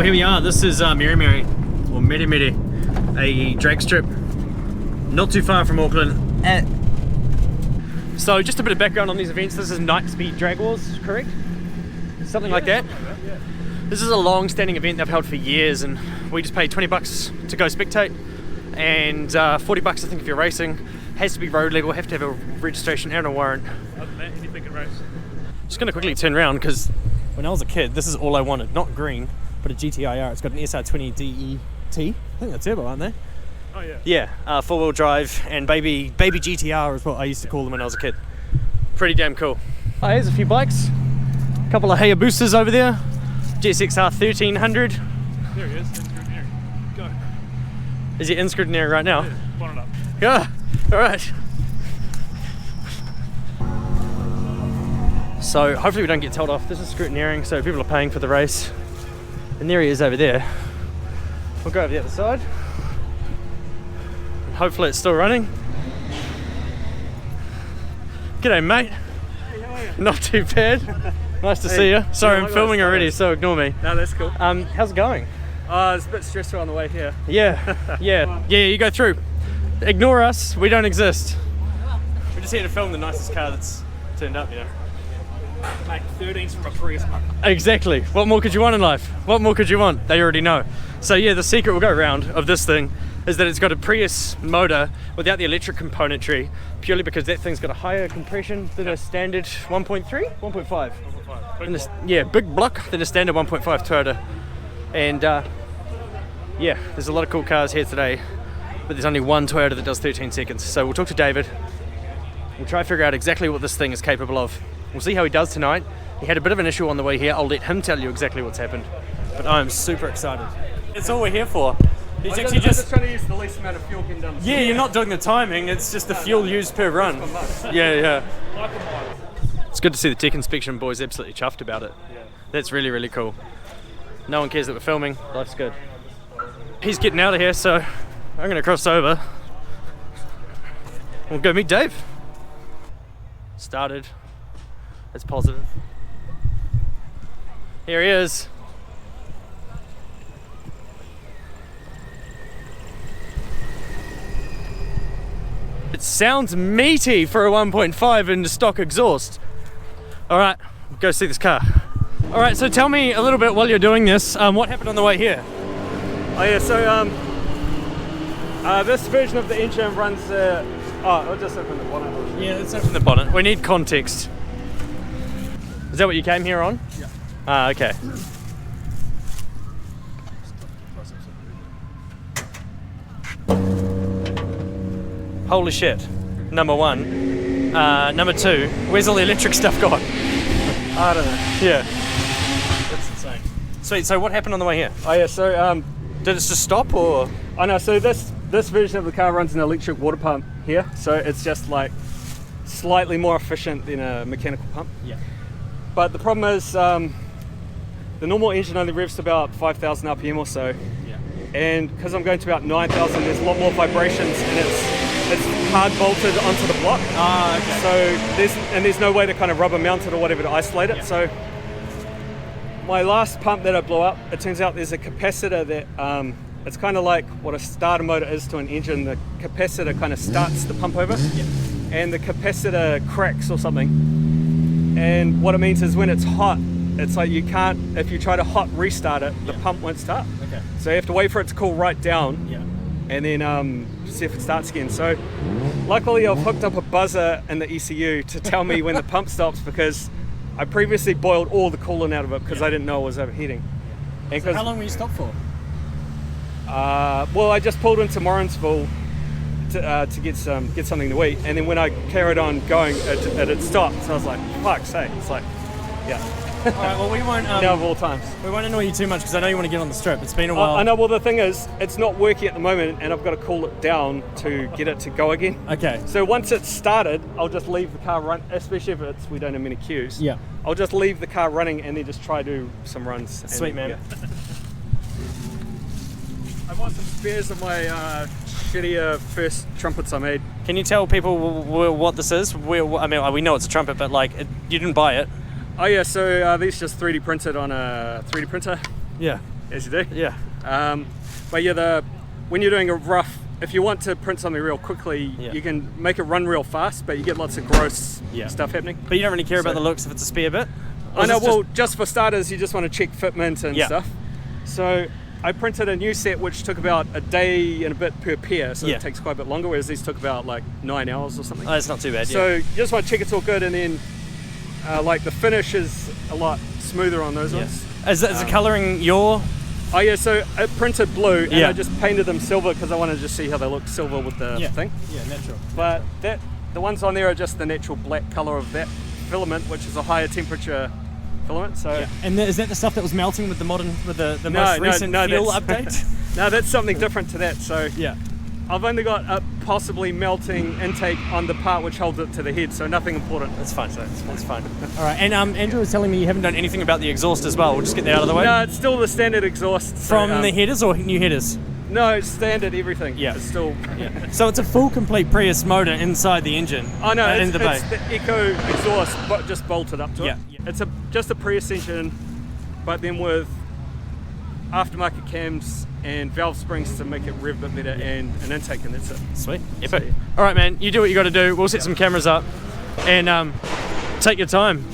here we are. This is Mary Mary, or Mere Mere, a drag strip not too far from Auckland. So just a bit of background on these events. This is Night Speed Drag Wars, correct? Something like that. Yeah. This is a long-standing event they've held for years, and we just pay 20 bucks to go spectate, and 40 bucks I think if you're racing. Has to be road legal, have to have a registration and a warrant. Other than that, anything can race. Just going to quickly turn around because when I was a kid, this is all I wanted. Not green, but a GTIR. It's got an SR20 DET. I think they're turbo, aren't they? Oh yeah. Yeah, four-wheel drive and baby GTR is what I used to call them when I was a kid. Pretty damn cool. Oh, here's a few bikes. A couple of Hayabusas over there. GSXR 1300. There he is, in scrutineering. Go. Is he in scrutineering right now? Yeah, bonnet up. Yeah, alright. So hopefully we don't get told off. This is scrutineering, so people are paying for the race. And there he is over there. We'll go over the other side. And hopefully it's still running. G'day mate. Hey, how are you? Not too bad. Nice to see you. Sorry, I'm filming already, so ignore me. No, that's cool. How's it going? It's a bit stressful on the way here. Yeah, you go through. Ignore us, we don't exist. We're just here to film the nicest car that's turned up, you know. Mate, 13's from a Prius car. Exactly. What more could you want in life? What more could you want? They already know. So yeah, the secret we'll go around of this thing is that it's got a Prius motor without the electric componentry, purely because that thing's got a higher compression than a standard 1.3? 1.5. Yeah, big block than a standard 1.5 Toyota. And yeah, there's a lot of cool cars here today, but there's only one Toyota that does 13 seconds. So we'll talk to David. We'll try to figure out exactly what this thing is capable of. We'll see how he does tonight. He had a bit of an issue on the way here. I'll let him tell you exactly what's happened. But I'm super excited. It's all we're here for. He's actually just trying to use the least amount of fuel getting done. Yeah, you're not doing the timing. It's just the fuel used per run. Yeah. It's good to see the tech inspection boys absolutely chuffed about it. Yeah. That's really, really cool. No one cares that we're filming. Life's good. He's getting out of here, so I'm going to cross over. We'll go meet Dave. Started. It's positive. Here he is. It sounds meaty for a 1.5 in the stock exhaust. All right, go see this car. All right, so tell me a little bit while you're doing this, what happened on the way here? Oh yeah, so this version of the engine runs. I'll just open the bonnet. Yeah, let's open the bonnet. We need context. Is that what you came here on? Yeah. Ah, okay. Holy shit. Number one. Number two, where's all the electric stuff gone? I don't know. Yeah. That's insane. Sweet, so what happened on the way here? Oh yeah, so Did it just stop or? I know. So this version of the car runs an electric water pump here, so it's just like slightly more efficient than a mechanical pump. Yeah. But the problem is, the normal engine only revs to about 5,000 RPM or so. Yeah. And because I'm going to about 9,000, there's a lot more vibrations, and it's hard bolted onto the block. Ah, okay. So there's no way to kind of rubber mount it or whatever to isolate it. Yeah. So my last pump that I blew up, it turns out there's a capacitor that it's kind of like what a starter motor is to an engine. The capacitor kind of starts the pump over, and the capacitor cracks or something. And what it means is when it's hot, it's like you can't, if you try to hot restart it, the pump won't start. Okay. So you have to wait for it to cool right down, Yeah. and then see if it starts again. So luckily I've hooked up a buzzer in the ECU to tell me when the pump stops, because I previously boiled all the coolant out of it because I didn't know it was overheating. And So how long were you stopped for? well, I just pulled into Morrinsville to get something to eat, and then when I carried on going, it had stopped. So I was like, "Fuck's sake!" It's like, yeah. All right, well we won't. Now of all times. We won't annoy you too much because I know you want to get on the strip. It's been a while. I know. Well, the thing is, it's not working at the moment, and I've got to cool it down to get it to go again. Okay. So once it's started, I'll just leave the car run, especially if we don't have many queues. Yeah. I'll just leave the car running and then just try to do some runs. Sweet, man. Yeah. I want some spares of my shittier first trumpets I made. Can you tell people what this is? I mean, we know it's a trumpet, but like, you didn't buy it. Oh yeah, so these just 3D printed on a 3D printer. Yeah. As you do. Yeah. But yeah, when you're doing a rough, if you want to print something real quickly, you can make it run real fast, but you get lots of gross stuff happening. But you don't really care about the looks if it's a spare bit? I know, well, just for starters, you just want to check fitment and stuff. So I printed a new set which took about a day and a bit per pair, so it takes quite a bit longer, whereas these took about like 9 hours or something. Oh, that's not too bad, So you just want to check it's all good, and then like the finish is a lot smoother on those ones. Is the colouring your... Oh yeah, so I printed blue and I just painted them silver because I wanted to just see how they look silver with the thing. Yeah, natural. But the ones on there are just the natural black colour of that filament, which is a higher temperature filament. So and is that the stuff that was melting with the modern, with the most recent fuel update? No, that's something different to that. So yeah, I've only got a possibly melting intake on the part which holds it to the head, so nothing important. That's fine. That's fine. All right, and Andrew was telling me you haven't done anything about the exhaust as well. We'll just get that out of the way. No, it's still the standard exhaust. From the headers or new headers? No, it's standard everything. Yeah. It's still... So it's a full complete Prius motor inside the engine. Oh no, in the bay. It's the Eco exhaust, but just bolted up to it. It's just a Prius engine, but then with aftermarket cams and valve springs to make it rev a bit better and an intake, and that's it. Sweet. Epic. So, all right, man, you do what you got to do. We'll set some cameras up and take your time.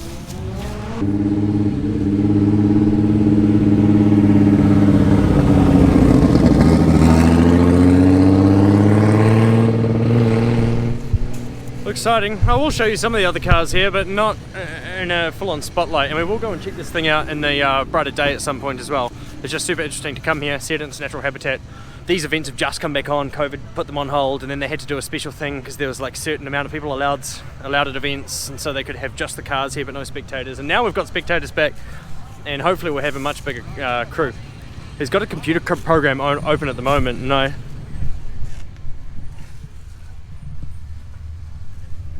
Exciting. I will show you some of the other cars here, but not in a full-on spotlight. And we will go and check this thing out in the brighter day at some point as well. It's just super interesting to come here, see it in its natural habitat. These events have just come back on. COVID put them on hold, and then they had to do a special thing because there was like a certain amount of people allowed at events, and so they could have just the cars here but no spectators. And now we've got spectators back, and hopefully we'll have a much bigger crew. He's got a computer program open at the moment, and I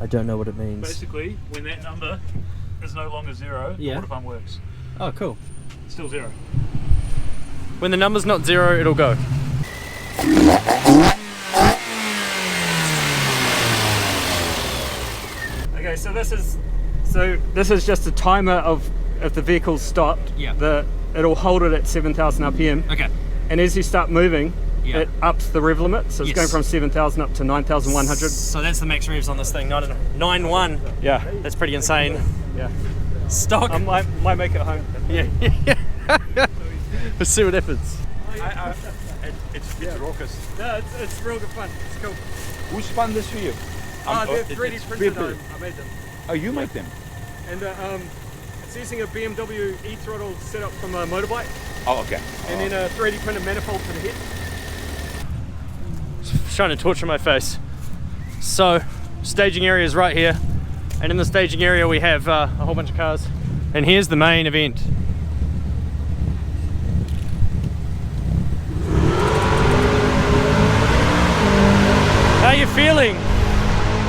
don't know what it means. Basically, when that number is no longer zero, the water pump works. Oh, cool. It's still zero. When the number's not zero, it'll go. Okay, so this is just a timer of if the vehicle's stopped. Yeah. It'll hold it at 7,000 RPM. Okay. And as you start moving, it ups the rev limit, so it's going from 7,000 up to 9,100. So that's the max revs on this thing, 9.1. Yeah. That's pretty insane. Yeah. Stock. I might make it home. Yeah. Let's see what happens. It's raucous. No, it's real good fun. It's cool. Who spun this for you? They're 3D printed. I made them. Oh, you make them? And it's using a BMW e-throttle setup from a motorbike. Oh, okay. And then a 3D printed manifold for the head. Shining a torch on my face. So, staging area is right here, and in the staging area we have a whole bunch of cars. And here's the main event. How are you feeling?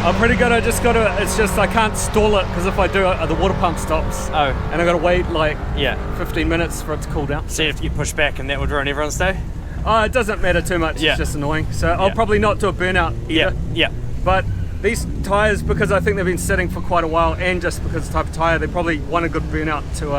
I'm pretty good. It's just I can't stall it because if I do it, the water pump stops. Oh. And I've got to wait like 15 minutes for it to cool down. See if you push back and that would ruin everyone's day? Oh, it doesn't matter too much. It's just annoying. So I'll probably not do a burnout either. Yeah. But these tyres, because I think they've been sitting for quite a while, and just because the type of tyre, they probably want a good burnout to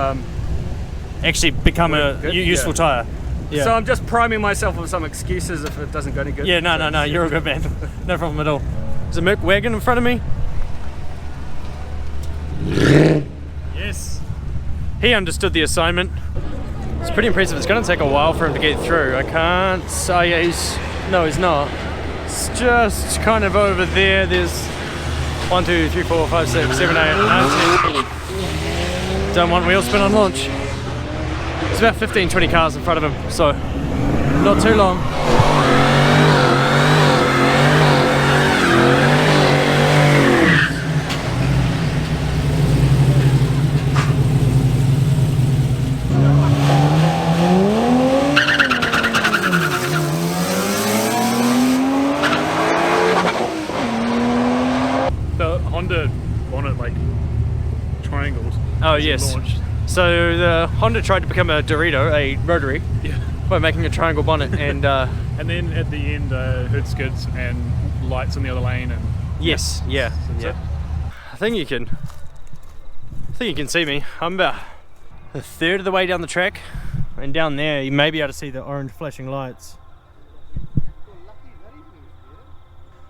actually become a useful tyre. Yeah. So I'm just priming myself with some excuses if it doesn't go any good. Yeah, no, you're a good man. No problem at all. There's a Merc wagon in front of me. Yes. He understood the assignment. It's pretty impressive. It's going to take a while for him to get through. I can't say no, he's not. It's just kind of over there. There's 1, 2, 3, 4, 5, 6, 7, 8, 9, 10. Don't want wheel spin on launch. There's about 15, 20 cars in front of him, so not too long. The Honda bonnet like triangles. Oh yes. Launched. So the Honda tried to become a Dorito, a rotary, by making a triangle bonnet, and and then at the end, hood skids and lights in the other lane, and I think you can see me. I'm about a third of the way down the track, And down there, you may be able to see the orange flashing lights.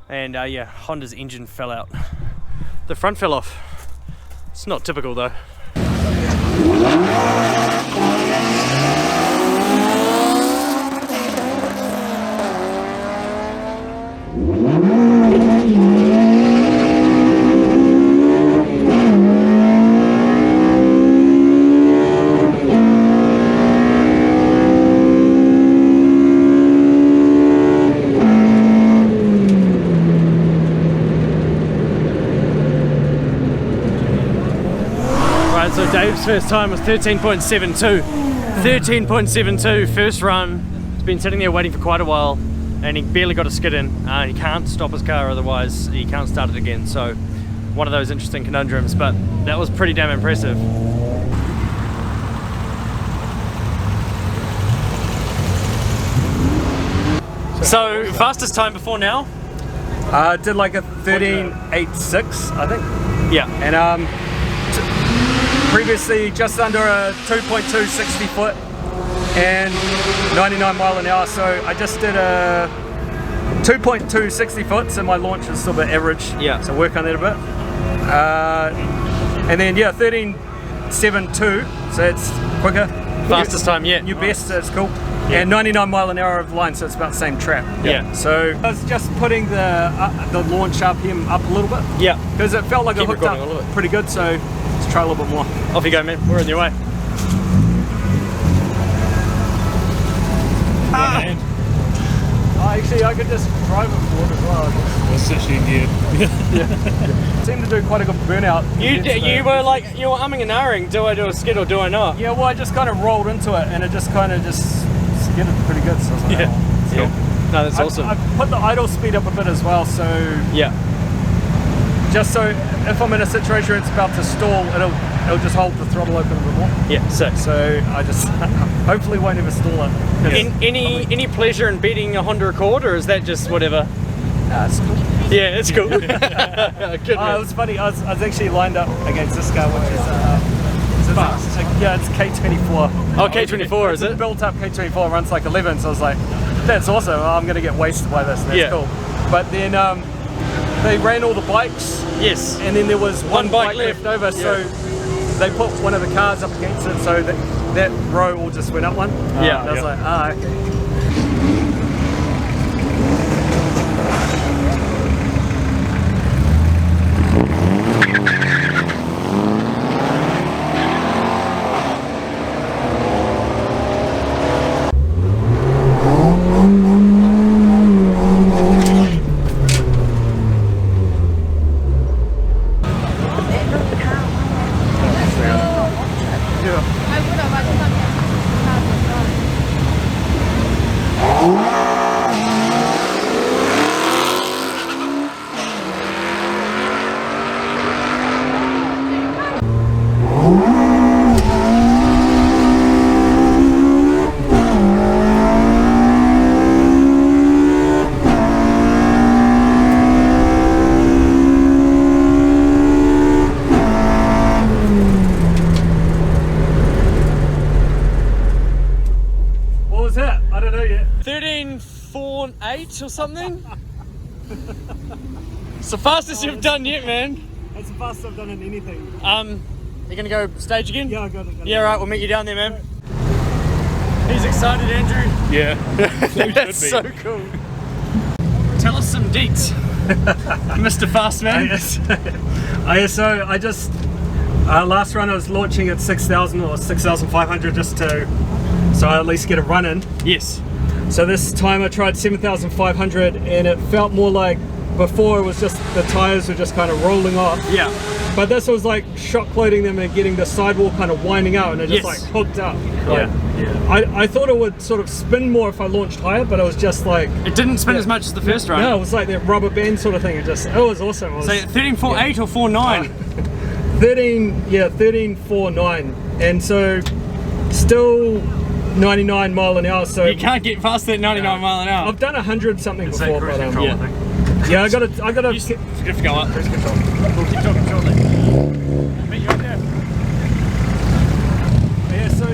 And yeah, Honda's engine fell out. The front fell off. It's not typical though. So Dave's first time was 13.72. 13.72 first run. He's been sitting there waiting for quite a while and he barely got a skid in. He can't stop his car, otherwise he can't start it again. So one of those interesting conundrums, but that was pretty damn impressive. So fastest time before now? Did like a 13.86, I think. Yeah. And previously just under a 2.2 60 foot and 99 mile an hour, so I just did a 2.2 60 foot, so my launch is still a bit average. Yeah. So work on that a bit. And then yeah, 13.72, so it's quicker. Fastest time yet. New best, so it's cool. Yeah. And 99 mile an hour of line, so it's about the same trap. Yeah. So I was just putting the launch RPM up a little bit. Yeah. Because it felt like it hooked up pretty good, so let's try a little bit more. Off you go, man. We're on your way. Actually, I could just drive it forward as well. It's actually in gear. Yeah. Seemed to do quite a good burnout. You were umming and ahhing, do I do a skid or do I not? Yeah, well, I just kind of rolled into it and it just skidded pretty good. So I was like, yeah. Oh, Yeah. cool. No, that's awesome. I put the idle speed up a bit as well, so yeah. Just so if I'm in a situation where it's about to stall, it'll just hold the throttle open a bit more. Yeah, sick. So I just hopefully won't ever stall it. Any pleasure in beating a Honda Accord, or is that just whatever? It's cool. Yeah, it's cool. Good, it was funny. I was actually lined up against this guy, which is fast. Yeah, it's K24. Oh, K24 is it? Built up K24 runs like 11, so I was like, that's awesome. I'm gonna get wasted by this. That's cool. But then they ran all the bikes. Yes. And then there was one bike left over, so they put one of the cars up against it, so that row all just went up one. Yeah. And I was like, okay. What was that? I don't know yet. 13.48 or something? It's the fastest you've done yet, man. That's the fastest I've done in anything. You gonna go stage again? Yeah, I got it. Yeah, right, we'll meet you down there, man. He's excited, Andrew. Yeah. That's so cool. Tell us some deets, Mr. Fastman. So I just, last run I was launching at 6,000 or 6,500 just to, so I at least get a run in. Yes. So this time I tried 7,500 and it felt more like, before it was just, the tires were just kind of rolling off. Yeah. But this was like shock loading them and getting the sidewall kind of winding out and it just like hooked up. Like, I thought it would sort of spin more if I launched higher, but it was just like... It didn't spin as much as the first run. No, it was like that rubber band sort of thing. It was awesome. It was, so 13.48 or 4.9? 13.49. And so still 99 mile an hour. So you can't get past that 99 mile an hour. I've done 100 something before, but yeah, I gotta you have to go up. Cruise control. We'll keep talking shortly. Meet you right there. Yeah, so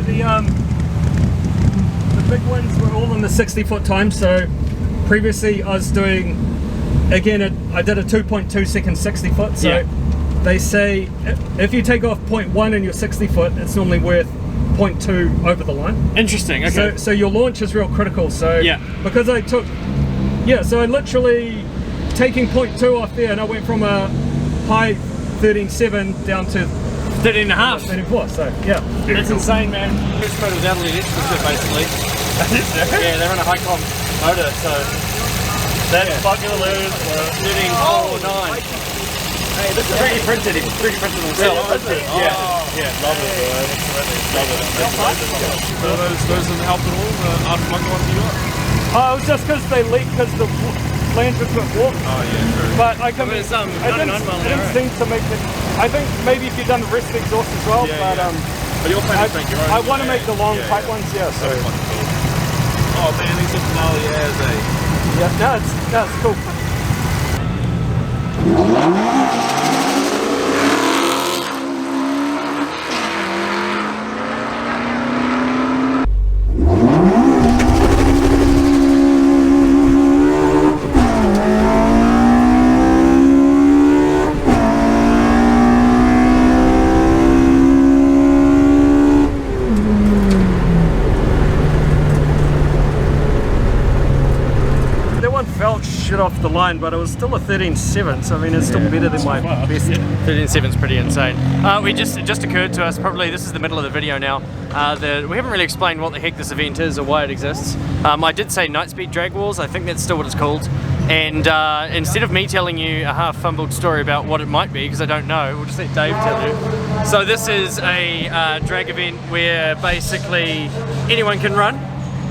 big ones were all in the 60-foot time. So previously I was doing, again, I did a 2.2 second 60 foot. So Yeah. they say if you take off 0.1 in your 60 foot, it's normally worth 0.2 over the line. Interesting. Okay. So your launch is real critical. So Yeah. because I took, so I literally taking 0.2 off there, and I went from a high 13.7 down to 13 and a half. 34. So yeah, That's insane, man. It's motor without an electrical strip, basically. Yeah, they run a high com motor, so That's fucking lose. 13.49. Hey, this is 3D printed. He 3D printed himself. Yeah. Love it, bro. Love it. So those have helped at all? The aftermarket ones you got? it was just because they leaked because the flange was a bit warped. Oh yeah, true. But I can. It's, I 99 mile an didn't hour. seem to make it. I think maybe if you've done the rest of the exhaust as well, Yeah, but yeah. But you're planning to make your own. I want to make the long Yeah, tight yeah. ones. Yeah. So That's fucking cool. Oh man, these are gnarly as yeah, no, it's cool. That one felt shit off the line, but it was still a 13.7, so I mean it's still better than my best. 13.7 is pretty insane. It just occurred to us, probably this is the middle of the video now, that we haven't really explained what the heck this event is or why it exists. I did say Night Speed Drag Wars, I think that's still what it's called. And instead of me telling you a half fumbled story about what it might be, because I don't know, we'll just let Dave tell you. So this is a drag event where basically anyone can run.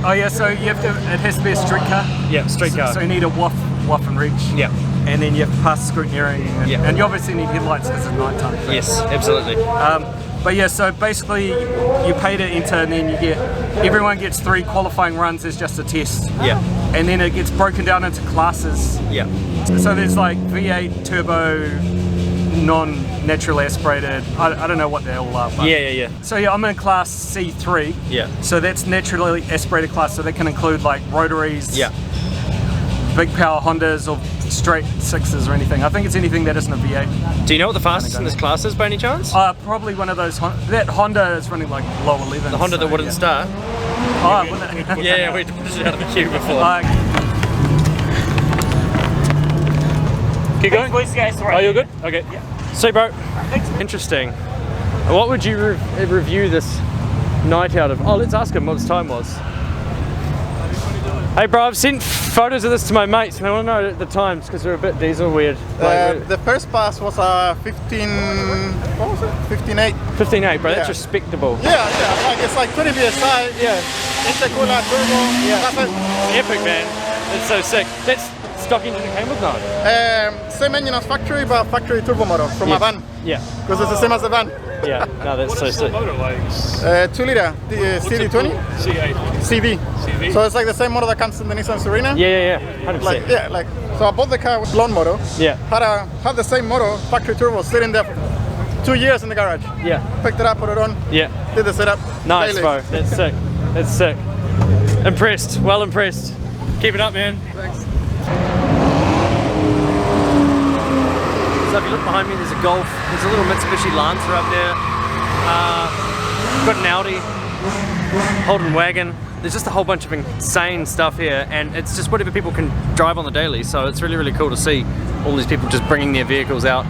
Oh yeah, so you have to. It has to be a street car. Yeah, street car. So you need a waff and reach. Yeah. And then you have to pass scrutineering. Yeah. And you obviously need headlights because it's nighttime. Yes, absolutely. But yeah, so basically you pay to enter, and then everyone gets 3 qualifying runs as just a test. Yeah. And then it gets broken down into classes. Yeah. So there's like V8, turbo, non-naturally aspirated. I don't know what they all are. But Yeah. So yeah, I'm in class C3. Yeah. So that's naturally aspirated class. So that can include like rotaries. Yeah. Big power Hondas or straight 6s or anything. I think it's anything that isn't a V8. Do you know what the fastest in this class is by any chance? Probably one of those. That Honda is running like low 11. The Honda that wouldn't start. Oh, wouldn't it? Yeah, we did it out of the queue before. Keep going? Oh, you're good? Okay. Yeah. See, bro. Interesting. What would you review this night out of? Oh, let's ask him what his time was. Hey, bro, I've sent photos of this to my mates and they want to know the times because they're a bit diesel weird. The first pass was 15, what was it? 15.8. 15.8, bro, that's Yeah. respectable. Yeah, like it's like 20 PSI. Yeah. Intercooler, turbo. Yeah. That's it. Epic, man. It's so sick. That's stock engine it came with now. Same engine as factory, but factory turbo motor from a van. Yeah. Because it's the same as the van. Yeah. No, that's What so is the sick. motor like? 2 liter, the CD20, C8. CV. CV? So it's like the same motor that comes in the Nissan Serena. Yeah. 100%. Like, so I bought the car with blonde motor. Yeah. Had the same motor, factory turbo, sitting there for 2 years in the garage. Yeah. Picked it up, put it on, Yeah. did the setup. Nice, daily. bro. That's sick. That's sick. Impressed. Well impressed. Keep it up, man. Thanks. So if you look behind me, there's a Golf. There's a little Mitsubishi Lancer up there. Got an Audi, Holden wagon. There's just a whole bunch of insane stuff here, and it's just whatever people can drive on the daily. So it's really, really cool to see all these people just bringing their vehicles out.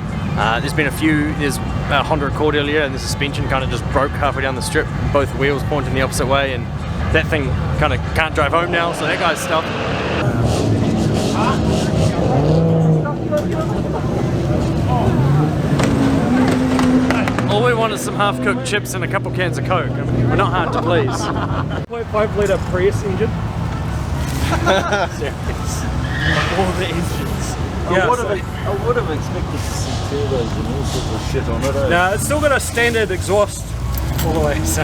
There's been a few. There's a Honda Accord earlier, and the suspension kind of just broke halfway down the strip. Both wheels pointing the opposite way, and that thing kind of can't drive home now. So that guy's stuck. All we want is some half-cooked chips and a couple cans of Coke. I mean, we're not hard to please. 0.5 litre Prius engine. All the engines. Yeah, I would have expected to see turbos and all sorts of shit on it. no, it's still got a standard exhaust all the way. So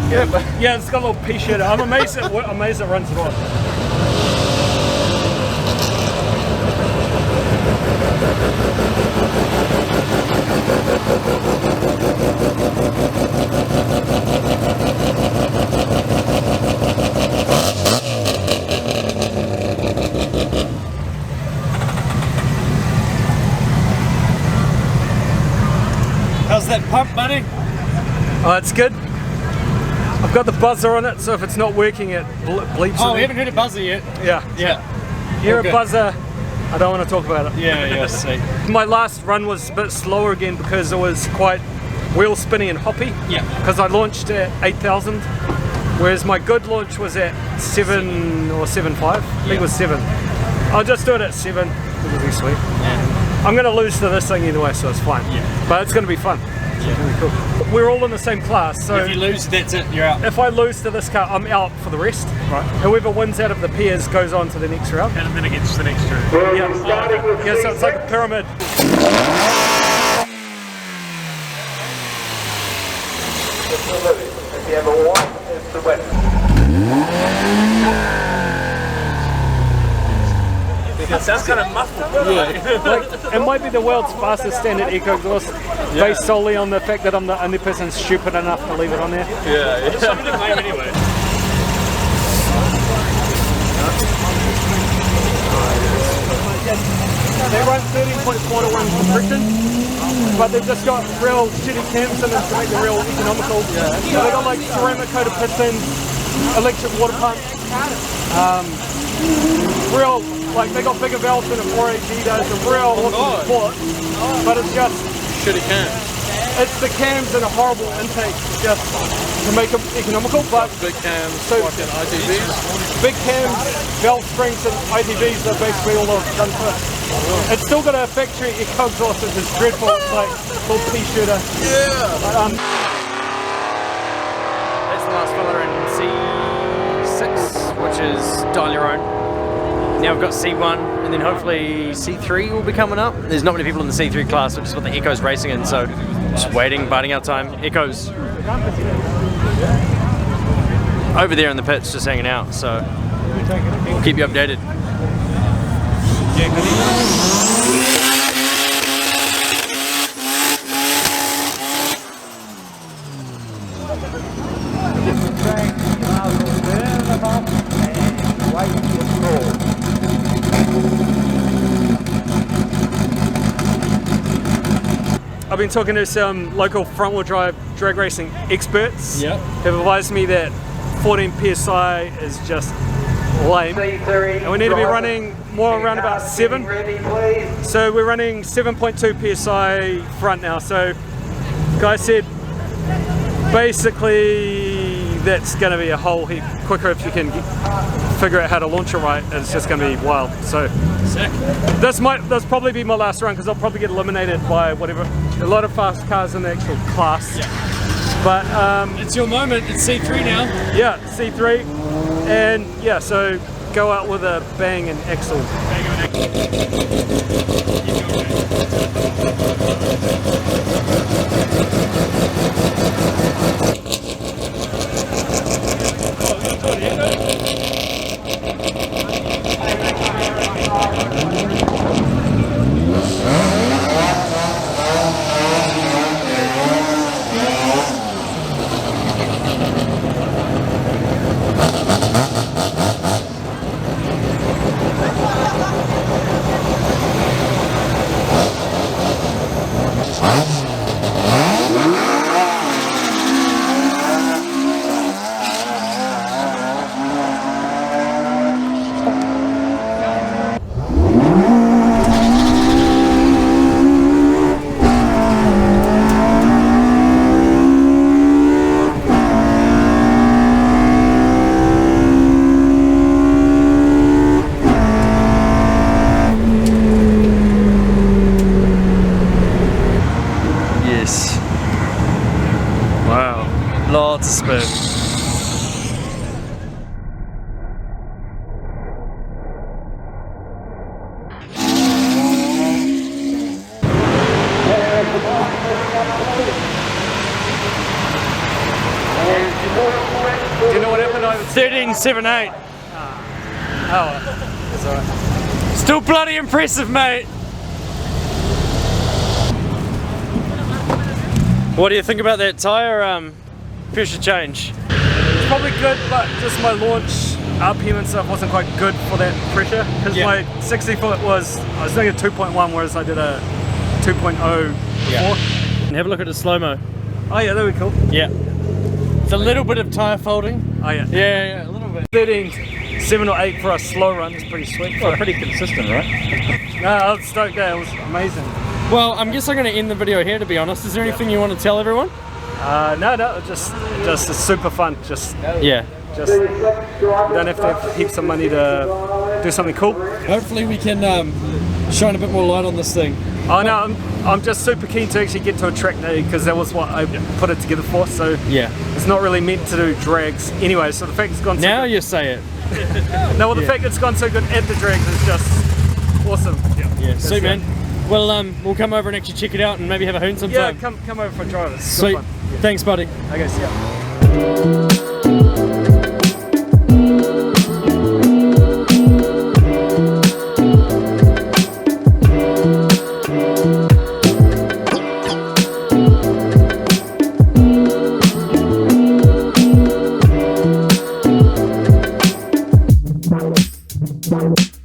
yeah, it's got a little pea shit. I'm amazed it runs it off. that pump, buddy? Oh, it's good. I've got the buzzer on it, so if it's not working, it bleeps. Oh, we haven't heard a buzzer yet. Yeah. Yeah. Hear Okay. a buzzer. I don't want to talk about it. Yeah, see. My last run was a bit slower again because it was quite wheel spinny and hoppy. Yeah. Because I launched at 8,000, whereas my good launch was at 7 or 7.5. I think it was 7. I'll just do it at 7. It'll be sweet. Yeah. I'm going to lose to this thing either way, so it's fine. Yeah. But it's going to be fun. It's going to be cool. We're all in the same class, so If you lose, that's it, you're out. if I lose to this car, I'm out for the rest. Right. Whoever wins out of the pairs goes on to the next round. And then it gets to the next turn. Yeah, yeah, so it's like a pyramid. If you have a 1, it's the win. It sounds kind of muffled. Like, it might be the world's fastest standard eco exhaust, based solely on the fact that I'm the only person stupid enough to leave it on there. Yeah. Something to claim anyway. They run 13.4 to 1 compression, but they've just got real shitty cams in them to make it real economical. So they got like ceramic coated pistons, electric water pump, real, like they got bigger valves than a 4AG does, a real awesome sport, but it's just Shitty can. it's the cams and a horrible intake just to make them economical, but Big cams, So- fucking ITVs. big cams, valve springs and ITVs are basically all I've done for it. It's still got a factory eco exhaust, which is dreadful. It's like full pea-shooter. Yeah. But, That's the last fella in C6, which is dial your own. Now we've got C1, and then hopefully C3 will be coming up. There's not many people in the C3 class, which is what the Eco's racing in, so just waiting, biding our time. Eco's over there in the pits, just hanging out, so we'll keep you updated. I've been talking to some local front-wheel drive drag racing experts Yep. who've advised me that 14 PSI is just lame. And we need to be running more around about 7. So we're running 7.2 PSI front now. So guy said basically that's going to be a whole heap quicker if you can figure out how to launch it right. It's just going to be wild. So Sick. this probably be my last run because I'll probably get eliminated by whatever. A lot of fast cars in the actual class. Yeah. But It's your moment, it's C3 now. yeah, C3. And yeah, so go out with a bang and axle. Yes. Wow. Lots of spin. Do you know what happened? I was 13.78. oh, it's alright. Still bloody impressive, mate. What do you think about that tyre pressure change? It's probably good, but just my launch RPM and stuff wasn't quite good for that pressure because Yeah. my 60 foot was, I was doing a 2.1 whereas I did a 2.0 before. Have a look at the slow-mo. Oh yeah, that would be cool. Yeah. It's a little bit of tyre folding. Oh yeah. Yeah, a little bit. 13, 7 or 8 for a slow run is pretty sweet. Well, pretty consistent, right? No, I was stoked there. It was amazing. Well, I guess I'm going to end the video here, to be honest. Is there anything you want to tell everyone? No, just it's super fun. Just Yeah. don't have to have heaps of money to do something cool. Hopefully we can shine a bit more light on this thing. Oh no, I'm just super keen to actually get to a track day because that was what I put it together for. So Yeah. it's not really meant to do drags anyway. So the fact it's gone so Now good, you say it. no, well the fact it's gone so good at the drags is just awesome. Yeah, sweet man. Well, we'll come over and actually check it out and maybe have a hoon Yeah, sometime. come over for a drive. It's Sweet. good fun. Thanks, buddy. Okay, see ya. Bye.